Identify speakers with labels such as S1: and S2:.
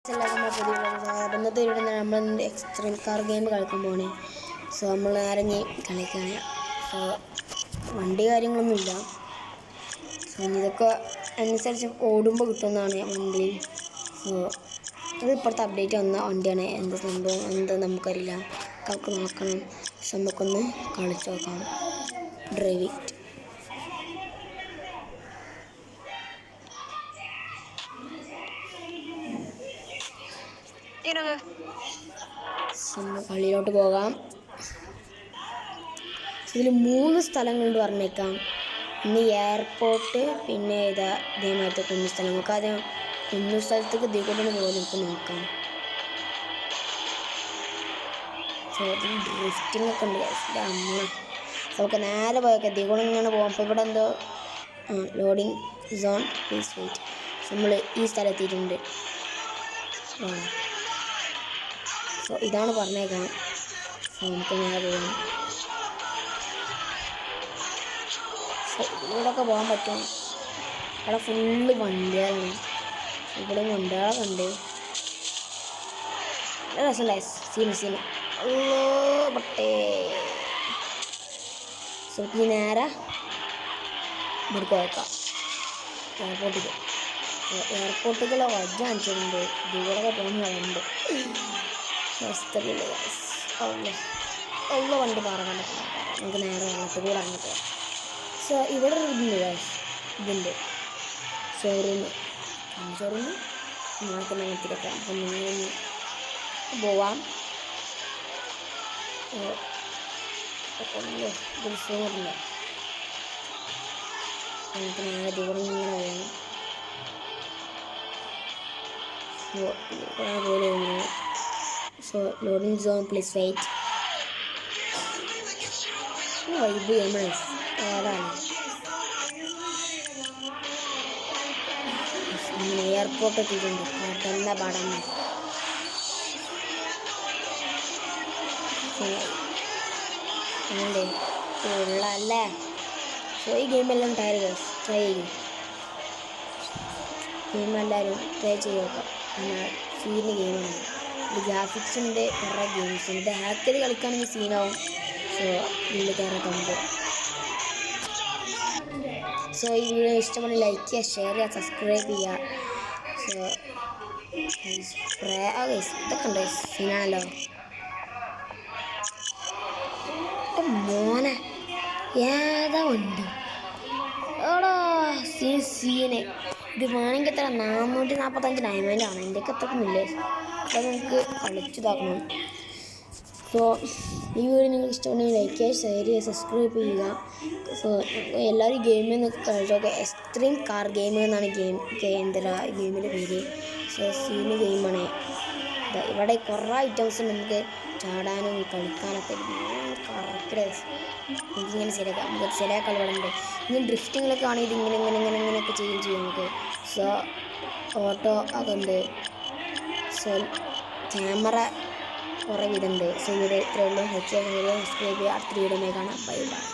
S1: ഇന്നത്തെ വീഡിയോ നമ്മൾ extreme car game കളിക്കാൻ പോണേ. സോ നമ്മൾ ഇറങ്ങി കളിക്കാണ്. സോ വണ്ടി കാര്യങ്ങളൊന്നുമില്ല. സോ ഇതൊക്കെ അനുസരിച്ച് ഓടുമ്പോൾ കിട്ടുന്നതാണ് വണ്ടി. സോ ഇത് ഇപ്പോഴത്തെ അപ്ഡേറ്റ് വന്ന വണ്ടിയാണ്. എന്ത് സംഭവം എന്താ നമുക്കറിയില്ല. നോക്കണം. പക്ഷെ നമുക്കൊന്ന് കളിച്ച് നോക്കാം. ഡ്രൈവിംഗ് പള്ളിയിലോട്ട് പോകാം. ഇതിൽ 3 സ്ഥലങ്ങളുണ്ട് പറഞ്ഞേക്കാം. ഇന്ന് എയർപോർട്ട്, പിന്നെ ഇതേമാതിരത്തെ കുഞ്ഞു സ്ഥലം. നമുക്ക് ആദ്യം കുഞ്ഞു സ്ഥലത്തേക്ക് ഇതിൽ പോയി നമുക്ക് നോക്കാം. സോ ഇതിൽ ഡ്രിഫ്റ്റിംഗ് ഒക്കെ ഉണ്ട്. അമ്മ നമുക്ക് നേരെ പോയൊക്കെ ഇതിൽ ഇങ്ങനെ പോകാം. അപ്പോൾ ഇവിടെ എന്തോ ലോഡിങ് സോൺ പ്ലീസ് വെയിറ്റ്. നമ്മൾ ഈ സ്ഥലത്തെത്തിയിട്ടുണ്ട്. സോ ഇതാണ് പറഞ്ഞേക്കാം. സോ നമുക്ക് നേരെ പോകാം. സോ ഇതിലൂടെയൊക്കെ പോകാൻ പറ്റും. അവിടെ ഫുള്ള് വണ്ടികളാണ്. ഇവിടെ വണ്ടികളൊക്കെ ഉണ്ട്. നല്ല രസമുണ്ടായി സീന്. അല്ലോ പട്ടേ. സോ ഇനി നേരെ ഇവിടേക്ക് പോയേക്കാം, എയർപോർട്ടിൽ. എയർപോർട്ടിലുള്ള വജ്ജ കാണിച്ചിട്ടുണ്ട്. ഇതിലൂടെയൊക്കെ പോകുന്നുണ്ട്. ഉള്ള വണ്ടി പറയണ്ട. നമുക്ക് നേരെ വെള്ളത്തിൽ കൂടെ ഇറങ്ങിട്ട്. സോ ഇവിടെ ഇതുണ്ട് ഷോറൂം നാളെ അങ്ങനത്തേക്കൊക്കെ. അപ്പം നിങ്ങൾ പോവാം. ദൃശ്യമില്ല. നമുക്ക് നേരെ ദൂരം ഇങ്ങനെ പോകണം. പോലെ so loading zone please wait. Vibe നമ്മൾ ഏതാണ് എയർപോർട്ട് എത്തിയിട്ടുണ്ട്. കടന്ന പടന്നെ ഉള്ളല്ലേ. സോ ഈ ഗെയിമെല്ലാം ട്രൈ ചെയ്യും. ഗെയിമെല്ലാവരും ട്രൈ ചെയ്ത് നോക്കാം. എന്നാൽ സീന് ഗെയിമാണ്. ഇത് ഗ്രാഫിക്സിൻ്റെ കുറേ ഗെയിംസ് ഉണ്ട്. ഇത് ഹാക്ക് ചെയ്ത് കളിക്കുകയാണെങ്കിൽ സീനാവും. സോ ഇതിൽ കയറൊക്കെ. സോ ഈ വീഡിയോ ഇഷ്ടപ്പെട്ട് ലൈക്ക് ചെയ്യുക, ഷെയർ ചെയ്യുക, സബ്സ്ക്രൈബ് ചെയ്യുക. സോ ഇതൊക്കെ ഉണ്ട്. സീനാണല്ലോ മോനെ. ഏതാ വണ്ടി എടാ സീന്. ഇത് വേണമെങ്കിൽ എത്ര 445 ഡയമണ്ടാണ്. എൻ്റെയൊക്കെ എത്രക്കുന്നില്ലേ. അപ്പോൾ നിങ്ങൾക്ക് കളിച്ചിതാക്കണം. സോ ഈ വീഡിയോ നിങ്ങൾക്ക് ഇഷ്ടമുണ്ടെങ്കിൽ ലൈക്ക് ചെയ്യുക, ഷെയർ ചെയ്യുക, സബ്സ്ക്രൈബ് ചെയ്യുക. സോ എല്ലാവരും ഗെയിമിൽ നിന്ന് കളിച്ചൊക്കെ. എക്സ്ട്രീം കാർ ഗെയിം എന്നാണ് ഗെയിമിൻ്റെ പേര്. സോ സീന് ഗെയിമാണ്. ഇവിടെ കുറേ ഐറ്റംസ് ഉണ്ട്. നമുക്ക് ചാടാനും കളിക്കാനൊക്കെ. കറക്റ്റ് എനിക്കിങ്ങനെ ശരിയാക്കാം. നമുക്ക് ശരിയാക്കാൻ ഇവിടെ ഉണ്ട്. ഇനി ഡ്രിഫ്റ്റിങ്ങിലൊക്കെ ആണെങ്കിൽ ഇങ്ങനെയൊക്കെ ചെയ്യും നമുക്ക്. സോ ഓട്ടോ ഒക്കെ ഉണ്ട്. സോ ക്യാമറ കുറേ വിധമുണ്ട്. സോ ഇവിടെ ഇത്രയേ ഉള്ളൂ. സബ്സ്ക്രൈബ് ചെയ്യുക. അടുത്ത വീഡിയോ കാണാം. Bye bye.